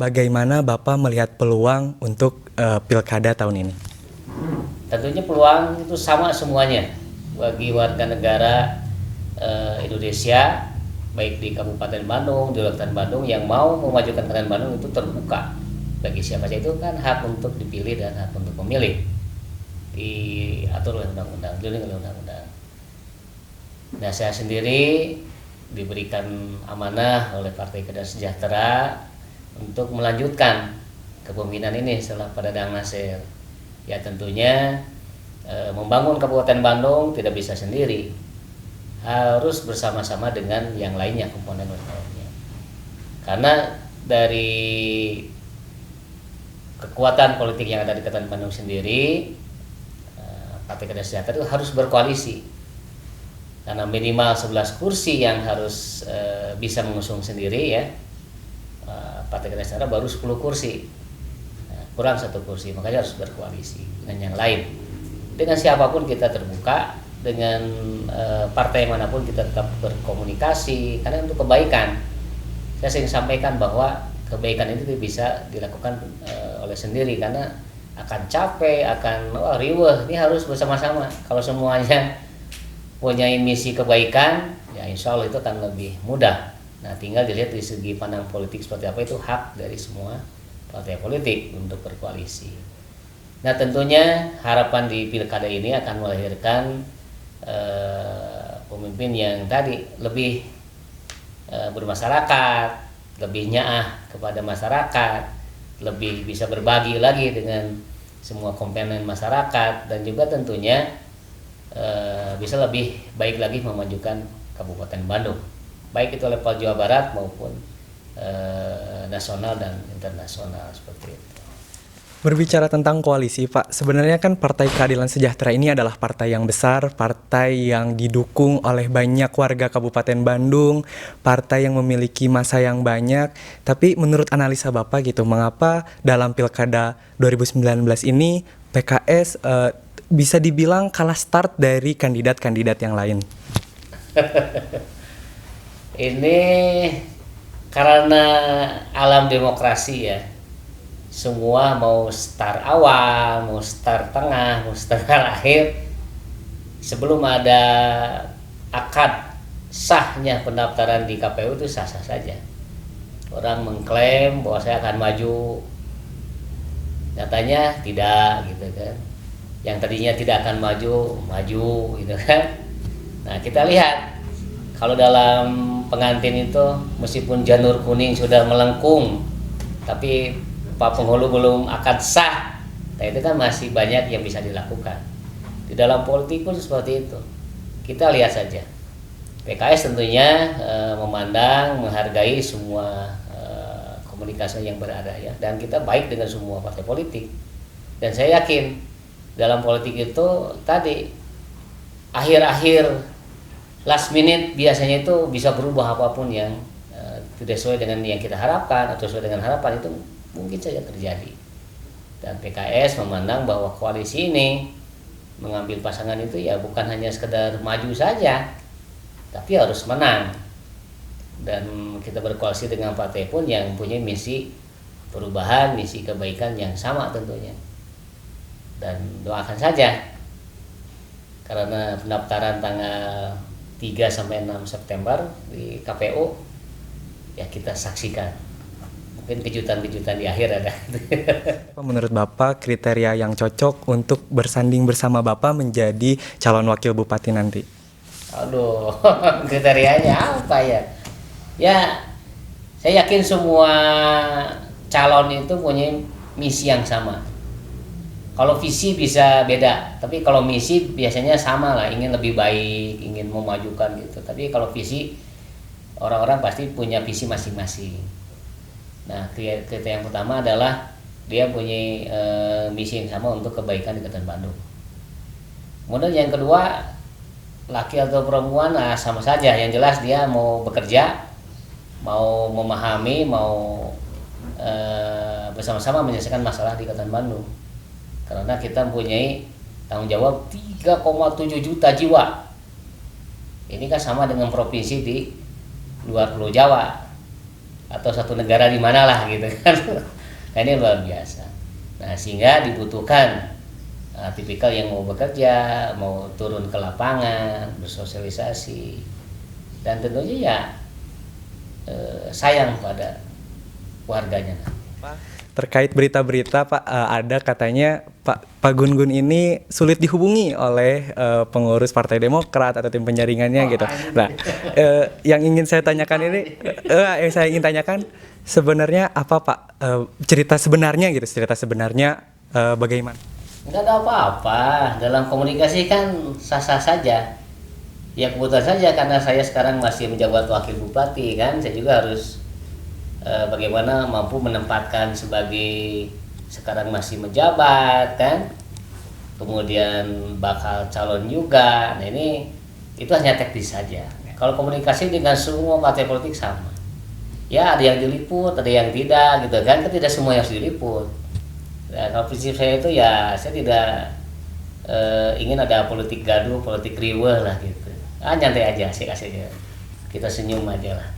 bagaimana Bapak melihat peluang untuk pilkada tahun ini? Tentunya peluang itu sama semuanya bagi warga negara Indonesia, baik di Kabupaten Bandung, di Luar Bandung yang mau memajukan Kabupaten Bandung itu terbuka bagi siapa saja, itu kan hak untuk dipilih dan hak untuk memilih diatur oleh undang-undang, dilindungi oleh undang-undang. Nah, saya sendiri diberikan amanah oleh Partai Keadilan Sejahtera untuk melanjutkan kepemimpinan ini setelah Pak Dadang Nasir. Ya tentunya membangun Kabupaten Bandung tidak bisa sendiri, harus bersama-sama dengan yang lainnya, komponen lainnya. Karena dari kekuatan politik yang ada di Kabupaten Bandung sendiri, Partai Keadilan Sejahtera itu harus berkoalisi. Karena minimal 11 kursi yang harus bisa mengusung sendiri ya. Partai Keadilan Sejahtera baru 10 kursi. Kurang 1 kursi, makanya harus berkoalisi dengan yang lain. Dengan siapapun kita terbuka, dengan partai manapun kita tetap berkomunikasi, karena untuk kebaikan. Saya sering sampaikan bahwa kebaikan itu bisa dilakukan oleh sendiri, karena akan capek, akan riweh, ini harus bersama-sama. Kalau semuanya punya misi kebaikan, ya insya Allah itu akan lebih mudah. Nah, tinggal dilihat dari segi pandang politik seperti apa, itu hak dari semua partai politik untuk berkoalisi. Nah, tentunya harapan di pilkada ini akan melahirkan pemimpin yang tadi lebih bermasyarakat, lebih nyaah kepada masyarakat, lebih bisa berbagi lagi dengan semua komponen masyarakat, dan juga tentunya bisa lebih baik lagi memajukan Kabupaten Bandung, baik itu level Jawa Barat maupun nasional dan internasional seperti itu. Berbicara tentang koalisi, Pak, sebenarnya kan Partai Keadilan Sejahtera ini adalah partai yang besar, partai yang didukung oleh banyak warga Kabupaten Bandung, partai yang memiliki massa yang banyak. Tapi menurut analisa Bapak gitu, mengapa dalam Pilkada 2019 ini PKS bisa dibilang kalah start dari kandidat-kandidat yang lain? Ini karena alam demokrasi ya. Semua mau start awal, mau start tengah, mau start akhir, sebelum ada akad sahnya pendaftaran di KPU itu sah-sah saja. Orang mengklaim bahwa saya akan maju, nyatanya tidak gitu kan. Yang tadinya tidak akan maju gitu kan. Nah, kita lihat kalau dalam pengantin itu meskipun janur kuning sudah melengkung, tapi Pak Penghulu belum akad sah. Nah, itu kan masih banyak yang bisa dilakukan. Di dalam politik pun seperti itu. Kita lihat saja. PKS tentunya memandang, menghargai semua komunikasi yang berada ya. Dan kita baik dengan semua partai politik. Dan saya yakin dalam politik itu tadi akhir-akhir last minute biasanya itu bisa berubah apapun yang tidak sesuai dengan yang kita harapkan atau sesuai dengan harapan, itu mungkin saja terjadi. Dan PKS memandang bahwa koalisi ini mengambil pasangan itu ya bukan hanya sekedar maju saja, tapi harus menang. Dan kita berkoalisi dengan partai pun yang punya misi perubahan, misi kebaikan yang sama tentunya. Dan doakan saja, karena pendaftaran tanggal 3 sampai 6 September di KPU ya, kita saksikan. Mungkin kejutan-kejutan di akhir ada. Menurut Bapak, kriteria yang cocok untuk bersanding bersama Bapak menjadi calon wakil bupati nanti? Aduh, kriterianya apa ya? Ya, saya yakin semua calon itu punya misi yang sama. Kalau visi bisa beda, tapi kalau misi biasanya sama lah, ingin lebih baik, ingin memajukan gitu. Tapi kalau visi, orang-orang pasti punya visi masing-masing. Nah, kriteria yang pertama adalah dia punya misi yang sama untuk kebaikan di Kabupaten Bandung. Kemudian yang kedua, laki atau perempuan sama saja, yang jelas dia mau bekerja, mau memahami, mau bersama-sama menyelesaikan masalah di Kabupaten Bandung. Karena kita mempunyai tanggung jawab 3,7 juta jiwa. Ini kan sama dengan provinsi di luar Pulau Jawa. atau satu negara di mana lah gitu kan. Nah, ini luar biasa. Nah, sehingga dibutuhkan tipikal yang mau bekerja, mau turun ke lapangan, bersosialisasi, dan tentunya ya sayang pada warganya. Terkait berita-berita Pak, ada katanya Pak Gun Gun ini sulit dihubungi oleh pengurus Partai Demokrat atau tim penjaringannya gitu. Nah, yang ingin saya tanyakan ini, yang saya ingin tanyakan sebenarnya apa Pak, cerita sebenarnya gitu, cerita sebenarnya bagaimana? Nggak ada apa-apa, dalam komunikasi kan sah-sah saja. Ya kebetulan saja karena saya sekarang masih menjabat wakil bupati kan, saya juga harus bagaimana mampu menempatkan sebagai sekarang masih menjabat kan, kemudian bakal calon juga. Nah ini itu hanya teknis saja. Kalau komunikasi dengan semua partai politik sama, ya ada yang diliput, ada yang tidak gitu kan, tidak semua yang harus diliput. Nah, kalau prinsip saya itu ya saya tidak ingin ada politik gaduh, politik riweh lah gitu. Nyantai aja, asik-asik aja, kita senyum aja lah.